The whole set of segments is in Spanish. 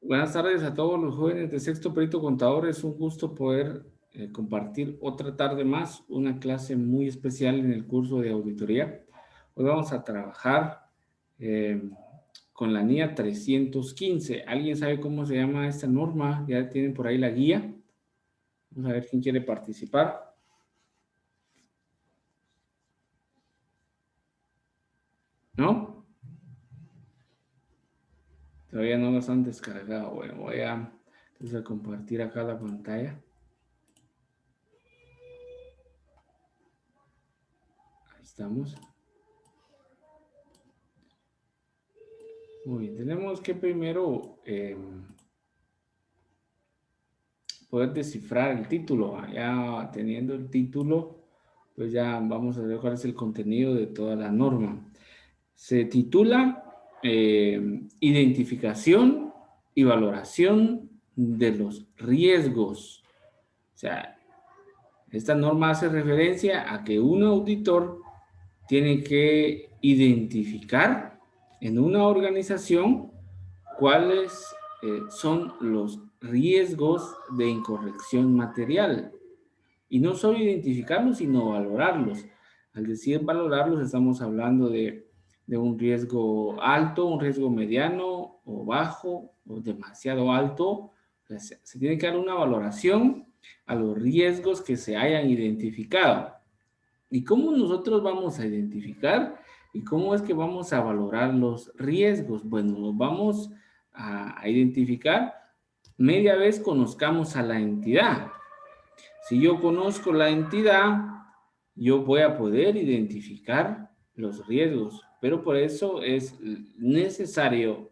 Buenas tardes a todos los jóvenes de Sexto Perito Contador. Es un gusto poder compartir otra tarde más, una clase muy especial en el curso de auditoría. Hoy vamos a trabajar eh, con la NIA 315. ¿Alguien sabe cómo se llama esta norma? Ya tienen por ahí la guía. Vamos a ver quién quiere participar. ¿No? Todavía no los han descargado. Bueno, voy a, entonces, a compartir acá la pantalla. Ahí estamos. Muy bien, tenemos que primero poder descifrar el título. Ya teniendo el título, pues ya vamos a ver cuál es el contenido de toda la norma. Se titula Identificación y valoración de los riesgos. O sea, esta norma hace referencia a que un auditor tiene que identificar en una organización cuáles son los riesgos de incorrección material. Y no solo identificarlos, sino valorarlos. Al decir valorarlos, estamos hablando de un riesgo alto, un riesgo mediano o bajo o demasiado alto. Se tiene que dar una valoración a los riesgos que se hayan identificado. ¿Y cómo nosotros vamos a identificar y cómo es que vamos a valorar los riesgos? Bueno, los vamos a identificar media vez conozcamos a la entidad. Si yo conozco la entidad, yo voy a poder identificar los riesgos, pero por eso es necesario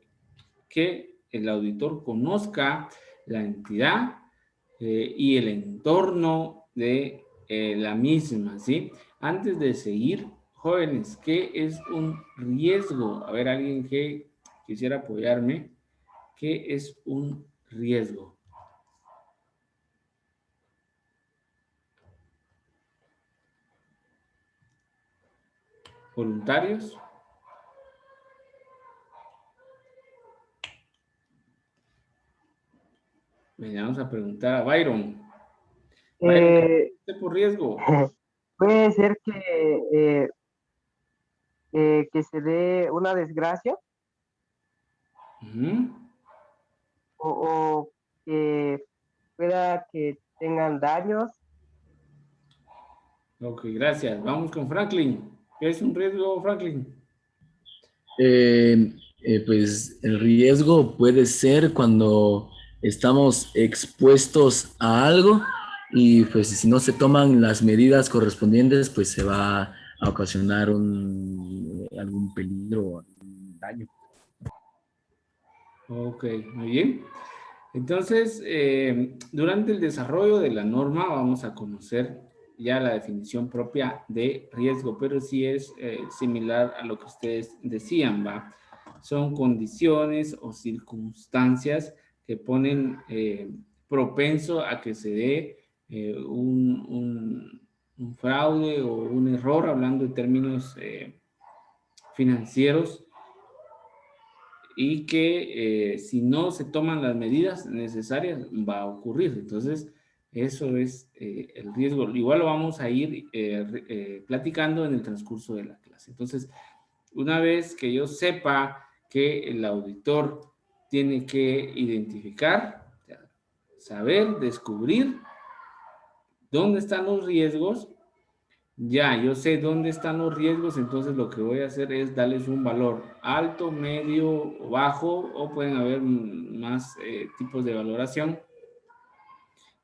que el auditor conozca la entidad y el entorno de la misma, ¿sí? Antes de seguir, jóvenes, ¿qué es un riesgo? A ver, alguien que quisiera apoyarme. ¿Qué es un riesgo? ¿Voluntarios? Vamos a preguntar a Byron. Byron, ¿qué Eh, es por riesgo? puede ser que se dé una desgracia Ujú. o que pueda que tengan daños. Ok, gracias. Vamos con Franklin. ¿Qué es un riesgo, Franklin? Pues el riesgo puede ser cuando estamos expuestos a algo y pues si no se toman las medidas correspondientes, pues se va a ocasionar algún peligro, algún daño. Ok, muy bien. Entonces, durante el desarrollo de la norma vamos a conocer ya la definición propia de riesgo, pero sí es similar a lo que ustedes decían, ¿va? Son condiciones o circunstancias que ponen propenso a que se dé un fraude o un error, hablando de términos financieros, y que si no se toman las medidas necesarias va a ocurrir. Entonces, eso es el riesgo. Igual lo vamos a ir platicando en el transcurso de la clase. Entonces, una vez que yo sepa que el auditor tiene que identificar, saber, descubrir dónde están los riesgos. Ya, yo sé dónde están los riesgos, entonces lo que voy a hacer es darles un valor alto, medio o bajo, o pueden haber más tipos de valoración.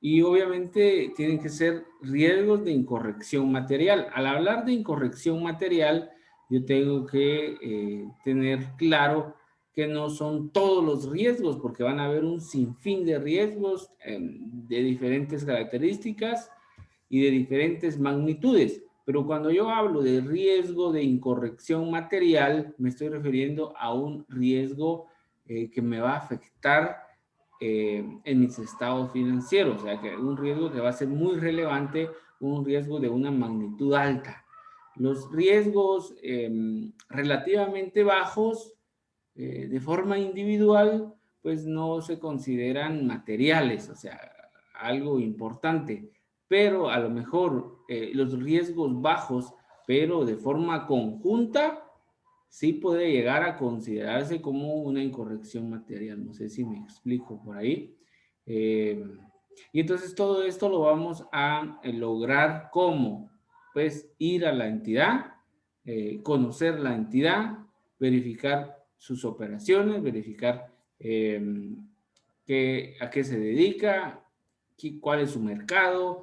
Y obviamente tienen que ser riesgos de incorrección material. Al hablar de incorrección material, yo tengo que tener claro que no son todos los riesgos, porque van a haber un sinfín de riesgos de diferentes características y de diferentes magnitudes. Pero cuando yo hablo de riesgo de incorrección material, me estoy refiriendo a un riesgo que me va a afectar en mis estados financieros, o sea, que un riesgo que va a ser muy relevante, un riesgo de una magnitud alta. Los riesgos relativamente bajos, de forma individual, pues no se consideran materiales, o sea, algo importante, pero a lo mejor los riesgos bajos, pero de forma conjunta, sí puede llegar a considerarse como una incorrección material. No sé si me explico por ahí. Y entonces todo esto lo vamos a lograr ¿cómo? Pues ir a la entidad, conocer la entidad, verificar sus operaciones, verificar a qué se dedica, cuál es su mercado,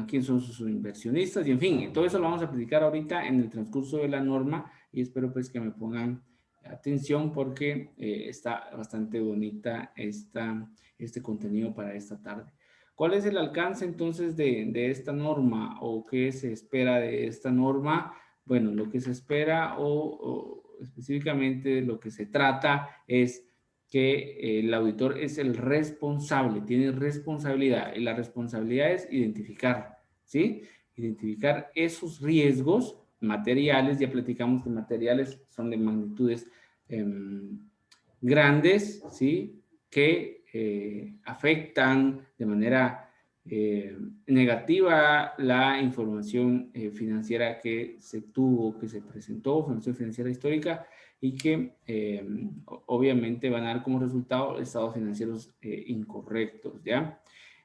quién son sus inversionistas, y en fin, todo eso lo vamos a platicar ahorita en el transcurso de la norma, y espero pues que me pongan atención porque está bastante bonita este contenido para esta tarde. ¿Cuál es el alcance entonces de esta norma o qué se espera de esta norma? Bueno, lo que se espera o específicamente lo que se trata es que el auditor es el responsable, tiene responsabilidad, y la responsabilidad es identificar, ¿sí? Identificar esos riesgos materiales, ya platicamos que materiales son de magnitudes grandes, ¿sí? Que afectan de manera negativa la información financiera que se tuvo, que se presentó, información financiera histórica, y que obviamente van a dar como resultado estados financieros incorrectos, ¿ya?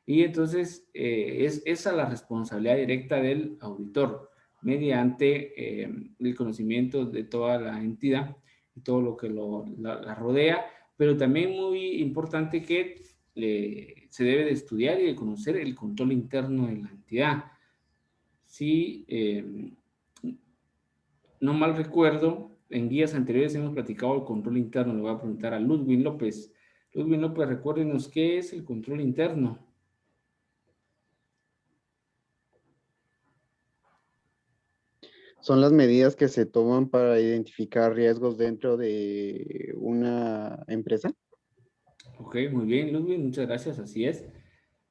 Y entonces es esa la responsabilidad directa del auditor, mediante el conocimiento de toda la entidad y todo lo que la rodea, pero también muy importante que se debe de estudiar y de conocer el control interno de la entidad. Si no mal recuerdo, en días anteriores hemos platicado el control interno. Le voy a preguntar a Ludwig López. Ludwig López, recuérdenos qué es el control interno. Son las medidas que se toman para identificar riesgos dentro de una empresa. Ok, muy bien, Ludwig, muchas gracias, así es.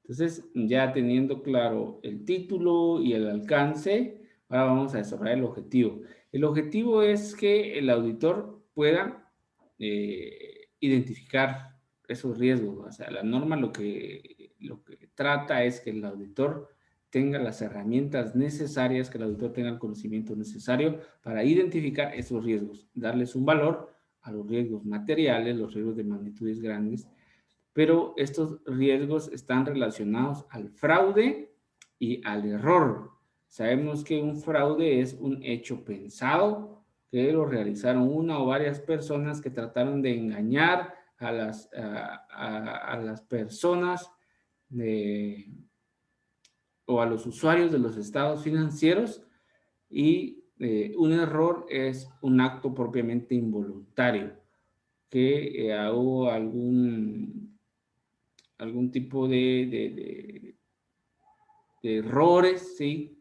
Entonces, ya teniendo claro el título y el alcance, ahora vamos a desarrollar el objetivo. El objetivo es que el auditor pueda identificar esos riesgos. O sea, la norma lo que trata es que el auditor tenga las herramientas necesarias, que el auditor tenga el conocimiento necesario para identificar esos riesgos, darles un valor a los riesgos materiales, los riesgos de magnitudes grandes, pero estos riesgos están relacionados al fraude y al error. Sabemos que un fraude es un hecho pensado que lo realizaron una o varias personas que trataron de engañar a las personas o a los usuarios de los estados financieros, y un error es un acto propiamente involuntario, que hubo algún tipo de errores, ¿sí?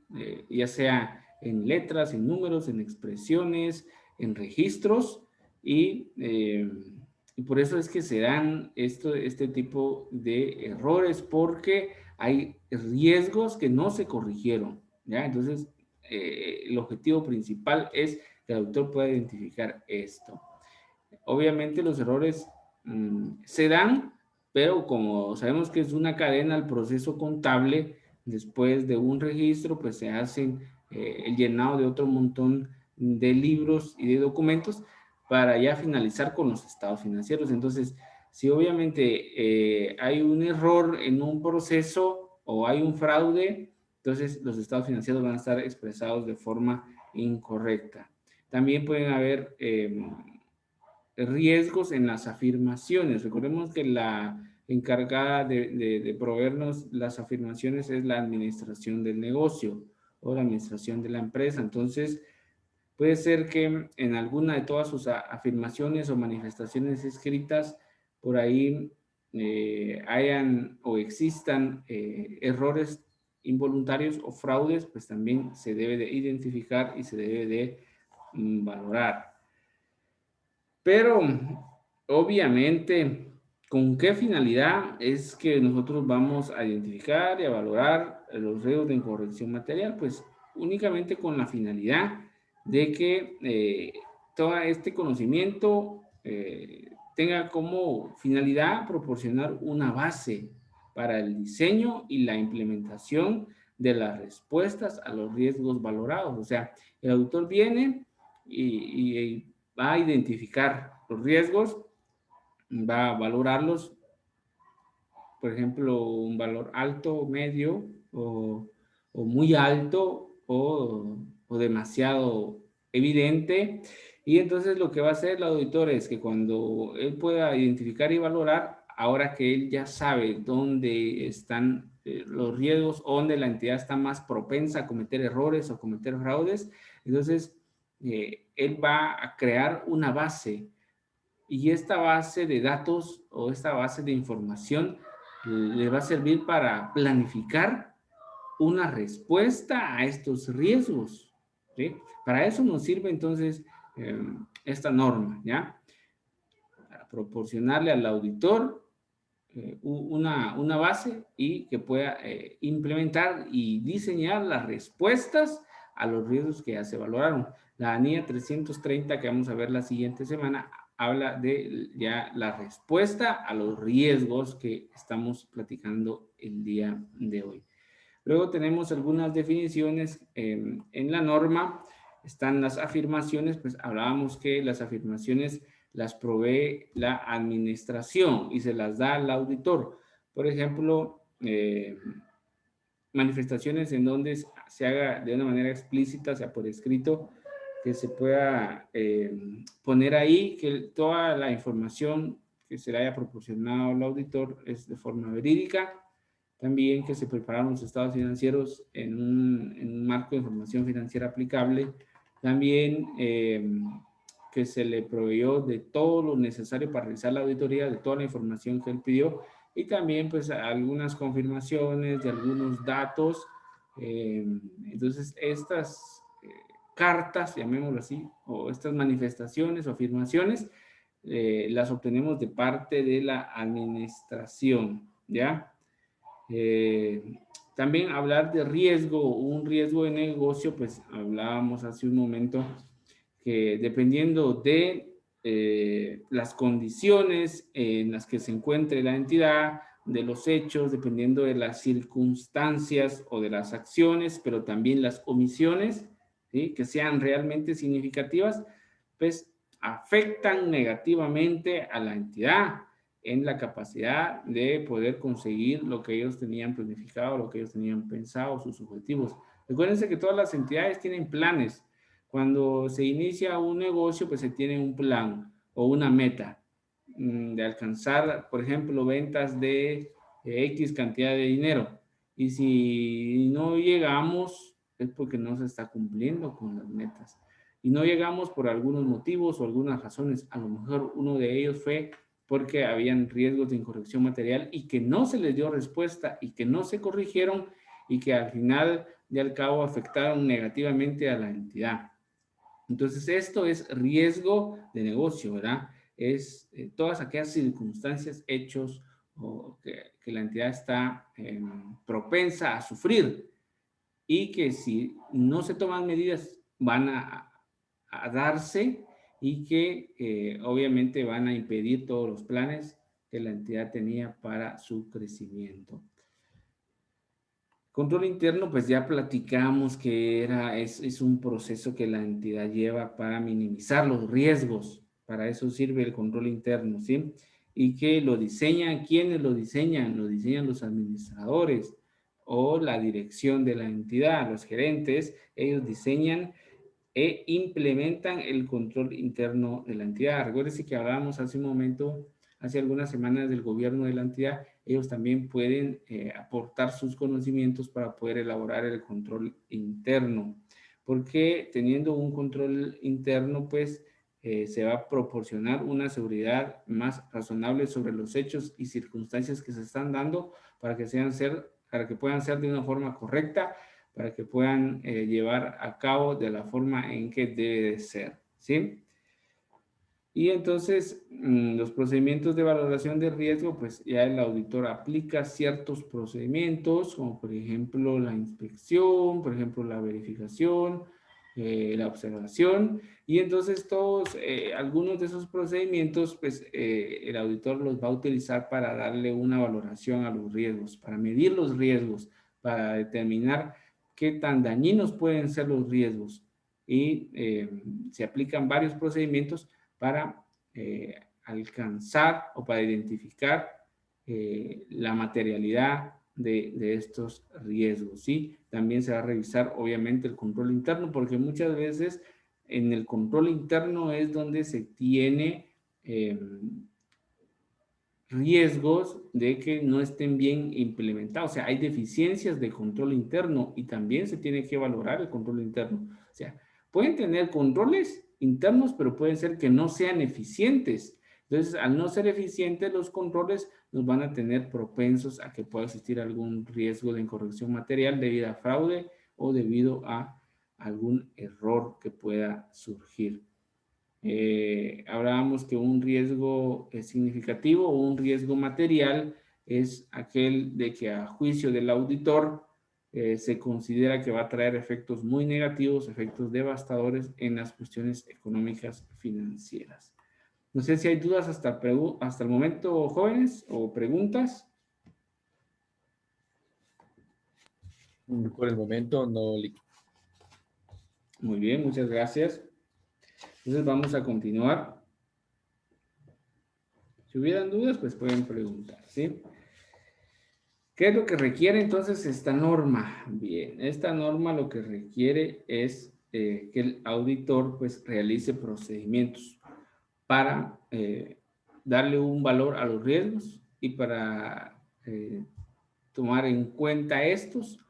Ya sea en letras, en números, en expresiones, en registros, y por eso es que se dan este tipo de errores, porque hay riesgos que no se corrigieron, ¿ya? Entonces, el objetivo principal es que el autor pueda identificar esto. Obviamente los errores se dan, pero como sabemos que es una cadena el proceso contable, después de un registro, pues se hacen el llenado de otro montón de libros y de documentos para ya finalizar con los estados financieros. Entonces, si obviamente hay un error en un proceso o hay un fraude, entonces los estados financieros van a estar expresados de forma incorrecta. También pueden haber riesgos en las afirmaciones. Recordemos que la encargada de proveernos las afirmaciones es la administración del negocio o la administración de la empresa. Entonces, puede ser que en alguna de todas sus afirmaciones o manifestaciones escritas, por ahí hayan o existan errores involuntarios o fraudes, pues también se debe de identificar y se debe de valorar. Pero obviamente, ¿con qué finalidad es que nosotros vamos a identificar y a valorar los riesgos de incorrección material? Pues únicamente con la finalidad de que todo este conocimiento tenga como finalidad proporcionar una base para el diseño y la implementación de las respuestas a los riesgos valorados. O sea, el auditor viene y va a identificar los riesgos, va a valorarlos, por ejemplo, un valor alto, medio o muy alto o demasiado evidente. Y entonces lo que va a hacer el auditor es que cuando él pueda identificar y valorar, ahora que él ya sabe dónde están los riesgos, dónde la entidad está más propensa a cometer errores o cometer fraudes, entonces él va a crear una base, y esta base de datos o esta base de información le va a servir para planificar una respuesta a estos riesgos, ¿sí? Para eso nos sirve entonces esta norma, ¿ya? Para proporcionarle al auditor una base y que pueda implementar y diseñar las respuestas a los riesgos que ya se valoraron. La ANIA 330 que vamos a ver la siguiente semana habla de ya la respuesta a los riesgos que estamos platicando el día de hoy. Luego tenemos algunas definiciones en la norma. Están las afirmaciones, pues hablábamos que las afirmaciones las provee la administración y se las da al auditor. Por ejemplo, manifestaciones en donde se haga de una manera explícita, sea por escrito, que se pueda poner ahí que toda la información que se le haya proporcionado al auditor es de forma verídica. También que se prepararon los estados financieros en un marco de información financiera aplicable. También que se le proveyó de todo lo necesario para realizar la auditoría, de toda la información que él pidió, y también pues algunas confirmaciones de algunos datos. Entonces estas cartas, llamémoslo así, o estas manifestaciones o afirmaciones, las obtenemos de parte de la administración, ¿ya? También hablar de riesgo, un riesgo de negocio, pues hablábamos hace un momento que dependiendo de las condiciones en las que se encuentre la entidad, de los hechos, dependiendo de las circunstancias o de las acciones, pero también las omisiones, ¿sí?, que sean realmente significativas, pues afectan negativamente a la entidad en la capacidad de poder conseguir lo que ellos tenían planificado, lo que ellos tenían pensado, sus objetivos. Recuérdense que todas las entidades tienen planes. Cuando se inicia un negocio, pues se tiene un plan o una meta de alcanzar, por ejemplo, ventas de X cantidad de dinero. Y si no llegamos, es porque no se está cumpliendo con las metas. Y no llegamos por algunos motivos o algunas razones. A lo mejor uno de ellos fue porque habían riesgos de incorrección material y que no se les dio respuesta y que no se corrigieron y que al final y al cabo afectaron negativamente a la entidad. Entonces, esto es riesgo de negocio, ¿verdad? Es todas aquellas circunstancias, hechos o que la entidad está propensa a sufrir y que si no se toman medidas van a darse y que obviamente van a impedir todos los planes que la entidad tenía para su crecimiento. Control interno, pues ya platicamos que es un proceso que la entidad lleva para minimizar los riesgos. Para eso sirve el control interno, ¿sí? Y que lo diseñan, ¿quiénes lo diseñan? Lo diseñan los administradores o la dirección de la entidad, los gerentes. Ellos diseñan e implementan el control interno de la entidad. Recuérdense que hablábamos hace un momento, hace algunas semanas, del gobierno de la entidad. Ellos también pueden aportar sus conocimientos para poder elaborar el control interno, porque teniendo un control interno, pues se va a proporcionar una seguridad más razonable sobre los hechos y circunstancias que se están dando para que puedan ser de una forma correcta, para que puedan llevar a cabo de la forma en que debe de ser, ¿sí? Y entonces, los procedimientos de valoración de riesgo, pues ya el auditor aplica ciertos procedimientos, como por ejemplo la inspección, por ejemplo la verificación, la observación, y entonces algunos de esos procedimientos, pues el auditor los va a utilizar para darle una valoración a los riesgos, para medir los riesgos, para determinar qué tan dañinos pueden ser los riesgos, y se aplican varios procedimientos para alcanzar o para identificar la materialidad de estos riesgos, ¿sí? También se va a revisar, obviamente, el control interno, porque muchas veces en el control interno es donde se tiene riesgos de que no estén bien implementados. O sea, hay deficiencias de control interno y también se tiene que valorar el control interno. O sea, pueden tener controles internos, pero pueden ser que no sean eficientes. Entonces, al no ser eficientes los controles, nos van a tener propensos a que pueda existir algún riesgo de incorrección material debido a fraude o debido a algún error que pueda surgir. Hablábamos que un riesgo significativo o un riesgo material es aquel de que a juicio del auditor se considera que va a traer efectos muy negativos, efectos devastadores en las cuestiones económicas financieras. No sé si hay dudas hasta el momento, jóvenes, o preguntas. Por el momento no. Muy bien, muchas gracias. Entonces vamos a continuar. Si hubieran dudas, pues pueden preguntar, ¿sí? ¿Qué es lo que requiere entonces esta norma? Bien, esta norma lo que requiere es que el auditor pues realice procedimientos para darle un valor a los riesgos y para tomar en cuenta estos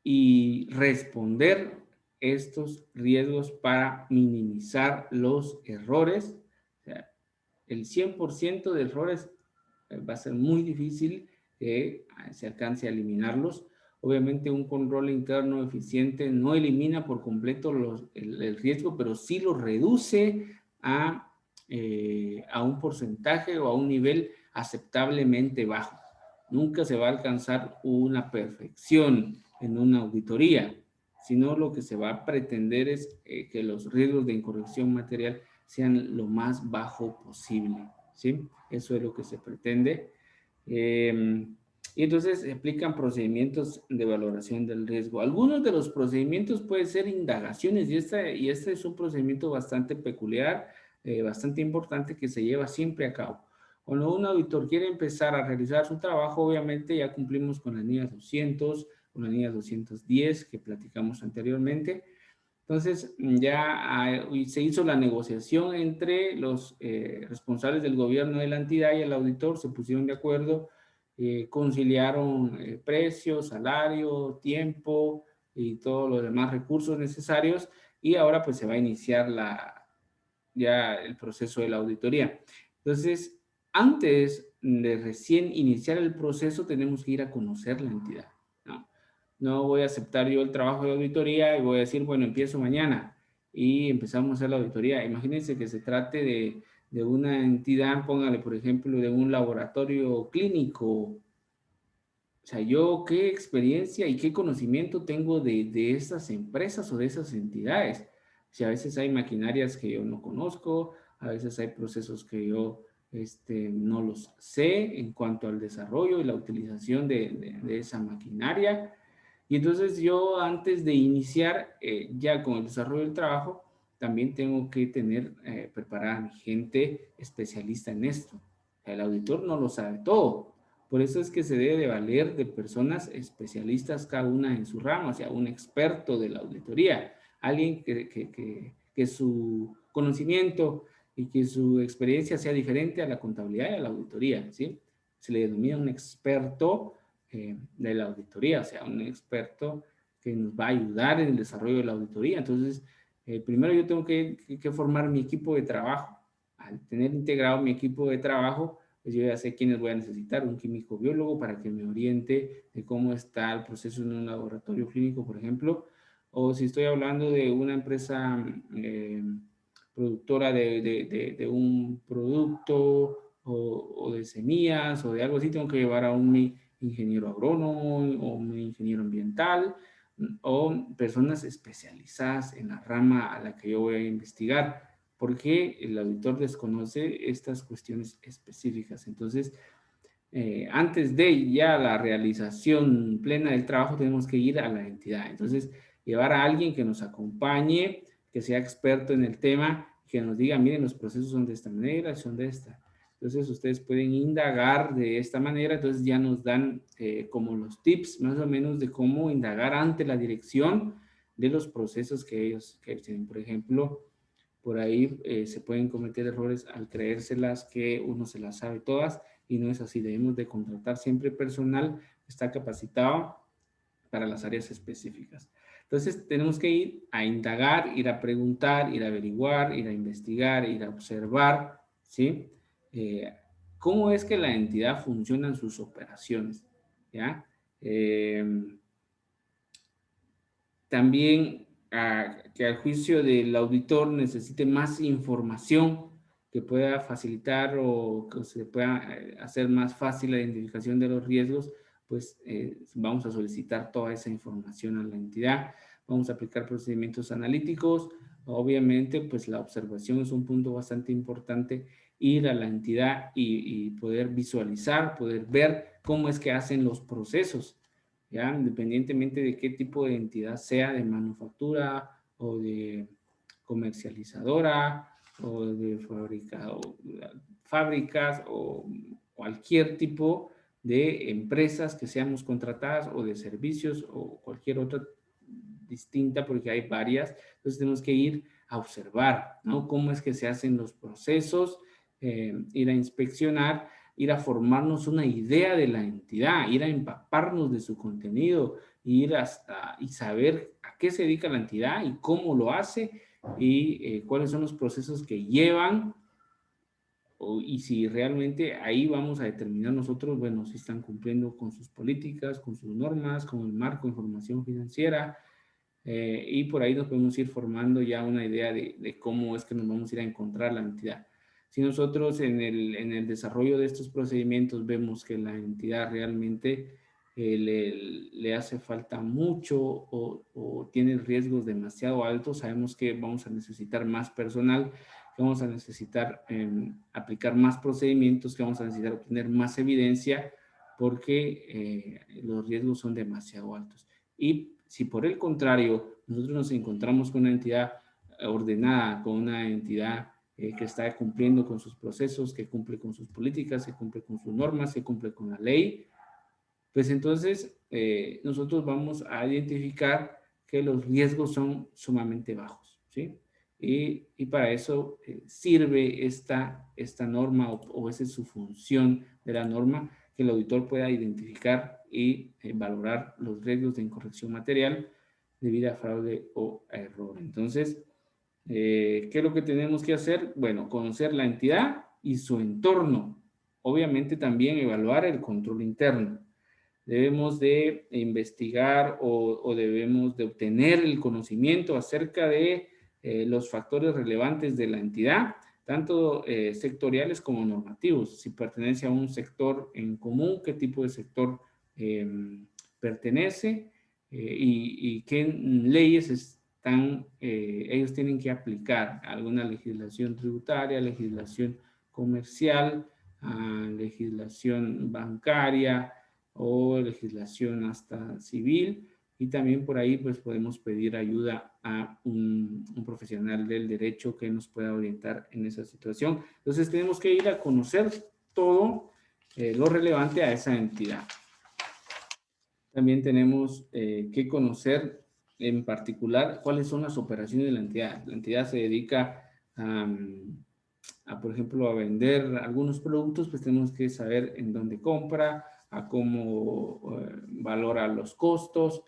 y responder estos riesgos para minimizar los errores. O sea, el 100% de errores va a ser muy difícil que se alcance a eliminarlos. Obviamente un control interno eficiente no elimina por completo el riesgo, pero sí lo reduce a un porcentaje o a un nivel aceptablemente bajo. Nunca se va a alcanzar una perfección en una auditoría, sino lo que se va a pretender es que los riesgos de incorrección material sean lo más bajo posible, ¿sí? Eso es lo que se pretende. Y entonces se aplican procedimientos de valoración del riesgo. Algunos de los procedimientos pueden ser indagaciones y este es un procedimiento bastante peculiar, bastante importante que se lleva siempre a cabo. Cuando un auditor quiere empezar a realizar su trabajo, obviamente ya cumplimos con la NIA 200, con la NIA 210 que platicamos anteriormente. Entonces ya se hizo la negociación entre los responsables del gobierno de la entidad y el auditor, se pusieron de acuerdo, conciliaron precios, salario, tiempo y todos los demás recursos necesarios, y ahora pues se va a iniciar ya el proceso de la auditoría. Entonces, antes de recién iniciar el proceso tenemos que ir a conocer la entidad, ¿no? No voy a aceptar yo el trabajo de auditoría y voy a decir, bueno, empiezo mañana y empezamos a hacer la auditoría. Imagínense que se trate de una entidad, póngale por ejemplo, de un laboratorio clínico. O sea, yo qué experiencia y qué conocimiento tengo de estas empresas o de esas entidades. O sea, a veces hay maquinarias que yo no conozco, a veces hay procesos que yo no los sé en cuanto al desarrollo y la utilización de esa maquinaria. Y entonces yo antes de iniciar ya con el desarrollo del trabajo, también tengo que tener preparada a mi gente especialista en esto. El auditor no lo sabe todo. Por eso es que se debe de valer de personas especialistas, cada una en su rama, o sea, un experto de la auditoría, alguien que su conocimiento y que su experiencia sea diferente a la contabilidad y a la auditoría, ¿sí? Se le denomina un experto de la auditoría, o sea, un experto que nos va a ayudar en el desarrollo de la auditoría. Entonces, primero yo tengo que formar mi equipo de trabajo. Al tener integrado mi equipo de trabajo, pues yo ya sé quiénes voy a necesitar, un químico biólogo para que me oriente de cómo está el proceso en un laboratorio clínico, por ejemplo, o si estoy hablando de una empresa productora de un producto o de semillas o de algo así, tengo que llevar a un ingeniero agrónomo o un ingeniero ambiental, o personas especializadas en la rama a la que yo voy a investigar, porque el auditor desconoce estas cuestiones específicas. Entonces, antes de ya la realización plena del trabajo, tenemos que ir a la entidad. Entonces, llevar a alguien que nos acompañe, que sea experto en el tema, que nos diga, miren, los procesos son de esta manera, son de esta. Entonces, ustedes pueden indagar de esta manera. Entonces, ya nos dan como los tips, más o menos, de cómo indagar ante la dirección de los procesos que ellos tienen. Por ejemplo, por ahí se pueden cometer errores al creérselas que uno se las sabe todas, y no es así. Debemos de contratar siempre personal que está capacitado para las áreas específicas. Entonces tenemos que ir a indagar, ir a preguntar, ir a averiguar, ir a investigar, ir a observar, ¿sí? ¿Cómo es que la entidad funciona en sus operaciones? ¿Ya? También que al juicio del auditor necesite más información que pueda facilitar o que se pueda hacer más fácil la identificación de los riesgos, pues vamos a solicitar toda esa información a la entidad. Vamos a aplicar procedimientos analíticos. Obviamente, pues la observación es un punto bastante importante. Ir a la entidad y poder visualizar, poder ver cómo es que hacen los procesos, ¿ya? Independientemente de qué tipo de entidad sea, de manufactura o de comercializadora o de fábricas o cualquier tipo de empresas que seamos contratadas o de servicios o cualquier otra distinta, porque hay varias. Entonces tenemos que ir a observar, ¿no? Cómo es que se hacen los procesos, ir a inspeccionar, ir a formarnos una idea de la entidad, ir a empaparnos de su contenido, ir hasta y saber a qué se dedica la entidad y cómo lo hace y cuáles son los procesos que llevan, y si realmente ahí vamos a determinar nosotros, bueno, si están cumpliendo con sus políticas, con sus normas, con el marco de información financiera, y por ahí nos podemos ir formando ya una idea de cómo es que nos vamos a ir a encontrar la entidad. Si nosotros en el desarrollo de estos procedimientos vemos que la entidad realmente le hace falta mucho o tiene riesgos demasiado altos, sabemos que vamos a necesitar más personal, que vamos a necesitar aplicar más procedimientos, que vamos a necesitar obtener más evidencia, porque los riesgos son demasiado altos. Y si por el contrario nosotros nos encontramos con una entidad ordenada, con una entidad que está cumpliendo con sus procesos, que cumple con sus políticas, que cumple con sus normas, que cumple con la ley, pues entonces nosotros vamos a identificar que los riesgos son sumamente bajos, ¿sí? Y para eso sirve esta norma o esa es su función de la norma, que el auditor pueda identificar y valorar los riesgos de incorrección material debido a fraude o a error. Entonces, ¿qué es lo que tenemos que hacer? Bueno, conocer la entidad y su entorno. Obviamente también evaluar el control interno. Debemos de investigar o debemos de obtener el conocimiento acerca de los factores relevantes de la entidad, tanto sectoriales como normativos. Si pertenece a un sector en común, qué tipo de sector pertenece y qué leyes están, ellos tienen que aplicar. Alguna legislación tributaria, legislación comercial, legislación bancaria, o legislación hasta civil, y también por ahí pues podemos pedir ayuda a un profesional del derecho que nos pueda orientar en esa situación. Entonces tenemos que ir a conocer todo lo relevante a esa entidad. También tenemos que conocer en particular cuáles son las operaciones de la entidad. La entidad se dedica por ejemplo, a vender algunos productos, pues tenemos que saber en dónde compra, a cómo valora los costos,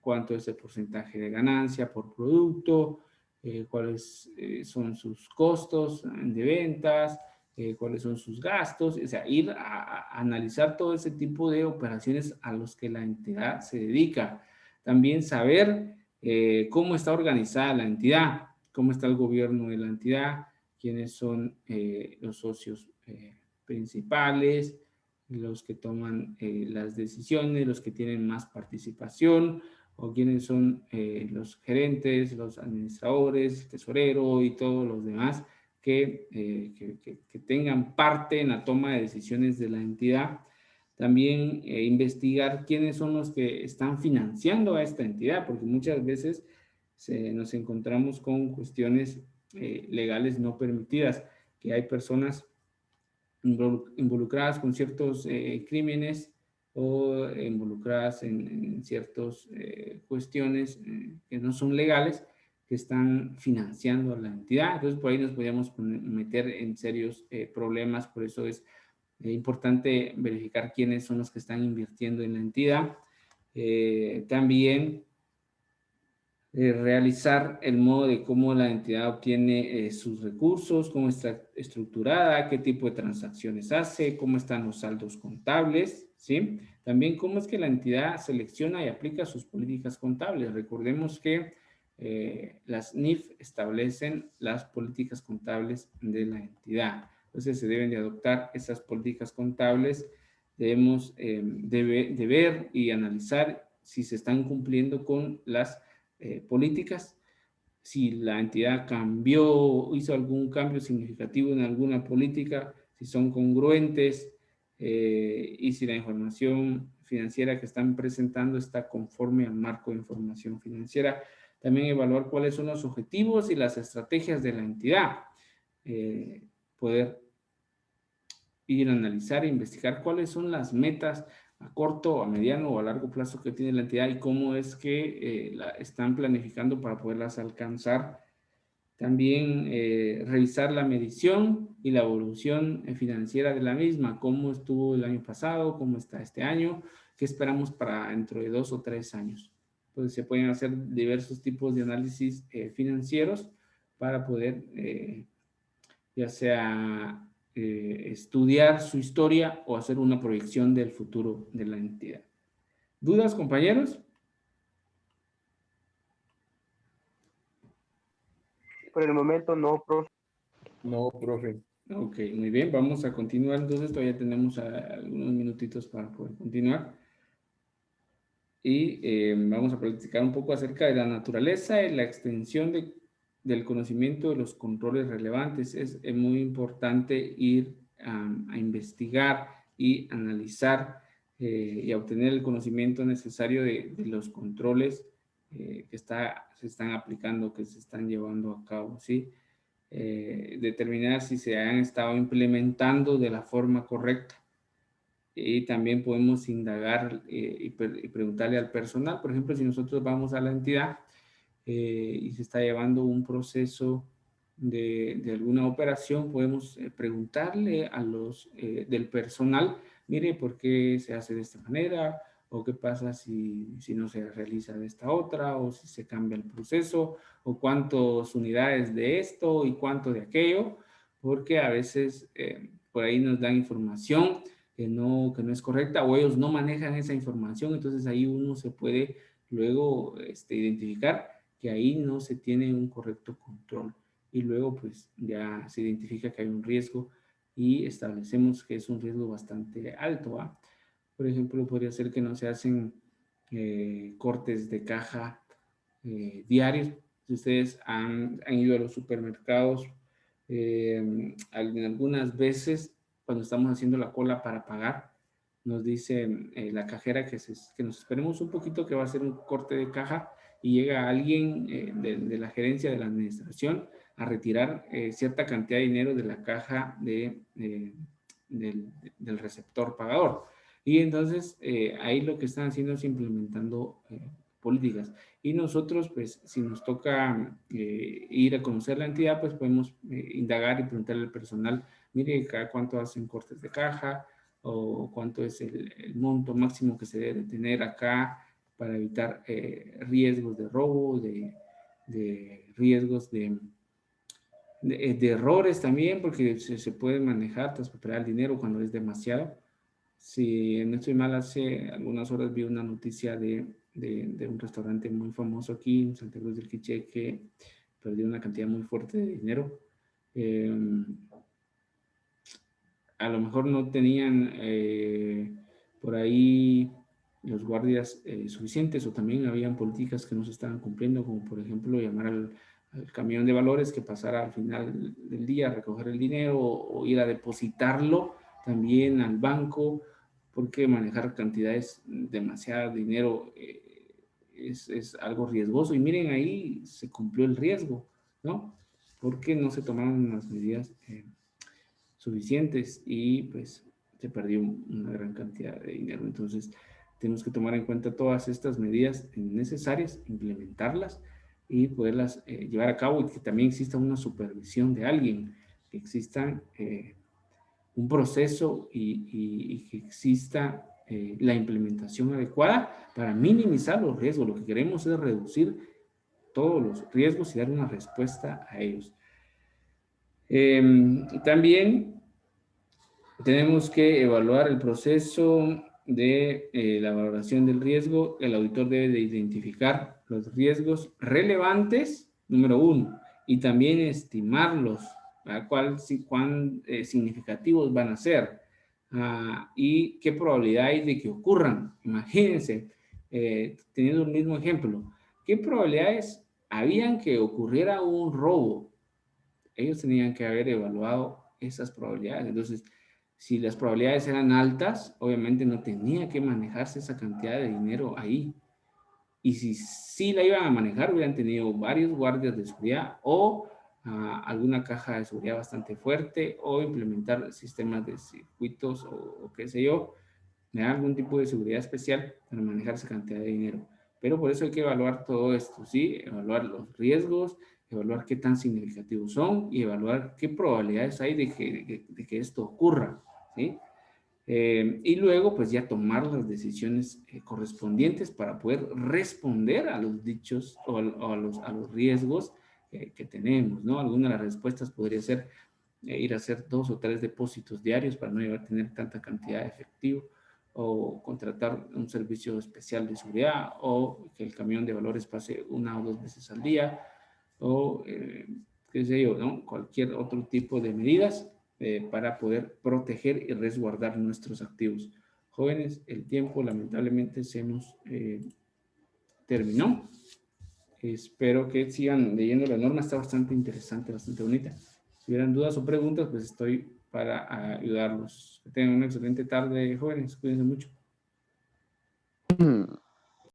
cuánto es el porcentaje de ganancia por producto, cuáles son sus costos de ventas, cuáles son sus gastos, o sea, ir a analizar todo ese tipo de operaciones a los que la entidad se dedica. También saber cómo está organizada la entidad, cómo está el gobierno de la entidad, quiénes son los socios principales, los que toman las decisiones, los que tienen más participación, o quiénes son los gerentes, los administradores, el tesorero y todos los demás que tengan parte en la toma de decisiones de la entidad. También investigar quiénes son los que están financiando a esta entidad, porque muchas veces nos encontramos con cuestiones legales no permitidas, que hay personas involucradas con ciertos crímenes o involucradas en ciertas cuestiones que no son legales, que están financiando a la entidad. Entonces, por ahí nos podríamos meter en serios problemas. Por eso es importante verificar quiénes son los que están invirtiendo en la entidad. También realizar el modo de cómo la entidad obtiene sus recursos, cómo está estructurada, qué tipo de transacciones hace, cómo están los saldos contables, ¿sí? También cómo es que la entidad selecciona y aplica sus políticas contables. Recordemos que las NIF establecen las políticas contables de la entidad. Entonces se deben de adoptar esas políticas contables. Debemos de ver y analizar si se están cumpliendo con las políticas, si la entidad cambió, hizo algún cambio significativo en alguna política, si son congruentes y si la información financiera que están presentando está conforme al marco de información financiera. También evaluar cuáles son los objetivos y las estrategias de la entidad. Poder ir a analizar e investigar cuáles son las metas a corto, a mediano o a largo plazo que tiene la entidad y cómo es que la están planificando para poderlas alcanzar. También revisar la medición y la evolución financiera de la misma, cómo estuvo el año pasado, cómo está este año, qué esperamos para dentro de 2 o 3 años. Entonces se pueden hacer diversos tipos de análisis financieros para poder ya sea estudiar su historia o hacer una proyección del futuro de la entidad. ¿Dudas, compañeros? Por el momento no, profe. No, profe. Ok, muy bien, vamos a continuar. Entonces todavía tenemos algunos minutitos para poder continuar. Y vamos a platicar un poco acerca de la naturaleza y la extensión del conocimiento de los controles relevantes. Es muy importante ir a investigar y analizar y a obtener el conocimiento necesario de los controles que se están aplicando, que se están llevando a cabo, ¿sí? Determinar si se han estado implementando de la forma correcta. Y también podemos indagar y preguntarle al personal, por ejemplo, si nosotros vamos a la entidad y se está llevando un proceso de alguna operación, podemos preguntarle a los del personal, mire, ¿por qué se hace de esta manera? ¿O qué pasa si no se realiza de esta otra? ¿O si se cambia el proceso? ¿O cuántas unidades de esto y cuánto de aquello? Porque a veces por ahí nos dan información que no es correcta o ellos no manejan esa información, entonces ahí uno se puede luego identificar que ahí no se tiene un correcto control y luego pues ya se identifica que hay un riesgo y establecemos que es un riesgo bastante alto, ¿va? Por ejemplo, podría ser que no se hacen cortes de caja diarios. Si ustedes han ido a los supermercados, algunas veces cuando estamos haciendo la cola para pagar, nos dice la cajera que nos esperemos un poquito que va a hacer un corte de caja y llega alguien de la gerencia de la administración a retirar cierta cantidad de dinero de la caja del receptor pagador. Y entonces ahí lo que están haciendo es implementando políticas. Y nosotros, pues, si nos toca ir a conocer la entidad, pues podemos indagar y preguntarle al personal, mire, cada cuánto hacen cortes de caja o cuánto es el monto máximo que se debe tener acá para evitar riesgos de robo, de riesgos de errores también, porque se puede manejar, transportar el dinero cuando es demasiado. Si no estoy mal, hace algunas horas vi una noticia de un restaurante muy famoso aquí en Santa Cruz del Quiché que perdió una cantidad muy fuerte de dinero. a lo mejor no tenían por ahí los guardias suficientes, o también habían políticas que no se estaban cumpliendo, como por ejemplo llamar al camión de valores que pasara al final del día a recoger el dinero, o ir a depositarlo también al banco, porque manejar cantidades demasiado de dinero es algo riesgoso. Y miren, ahí se cumplió el riesgo, ¿no? Porque no se tomaron las medidas suficientes y pues se perdió una gran cantidad de dinero. Entonces tenemos que tomar en cuenta todas estas medidas necesarias, implementarlas y poderlas llevar a cabo, y que también exista una supervisión de alguien, que exista un proceso y que exista la implementación adecuada para minimizar los riesgos. Lo que queremos es reducir todos los riesgos y dar una respuesta a ellos. También tenemos que evaluar el proceso de la valoración del riesgo. El auditor debe de identificar los riesgos relevantes, número 1, y también estimarlos, cuán significativos van a ser, y qué probabilidad hay de que ocurran. Imagínense, teniendo el mismo ejemplo, ¿qué probabilidades habían que ocurriera un robo? Ellos tenían que haber evaluado esas probabilidades. Entonces, si las probabilidades eran altas, obviamente no tenía que manejarse esa cantidad de dinero ahí. Y si sí la iban a manejar, hubieran tenido varios guardias de seguridad, o alguna caja de seguridad bastante fuerte, o implementar sistemas de circuitos o qué sé yo, algún tipo de seguridad especial para manejar esa cantidad de dinero. Pero por eso hay que evaluar todo esto, ¿sí? Evaluar los riesgos, evaluar qué tan significativos son y evaluar qué probabilidades hay de que esto ocurra, ¿sí? Y luego, pues ya tomar las decisiones correspondientes para poder responder a los dichos o a los riesgos que tenemos, ¿no? Alguna de las respuestas podría ser ir a hacer 2 o 3 depósitos diarios para no llevar a tener tanta cantidad de efectivo, o contratar un servicio especial de seguridad, o que el camión de valores pase 1 o 2 veces al día, o qué sé yo, ¿no? Cualquier otro tipo de medidas para poder proteger y resguardar nuestros activos. Jóvenes, el tiempo lamentablemente se nos terminó. Espero que sigan leyendo la norma, está bastante interesante, bastante bonita. Si hubieran dudas o preguntas, pues estoy para ayudarlos. Que tengan una excelente tarde, jóvenes. Cuídense mucho.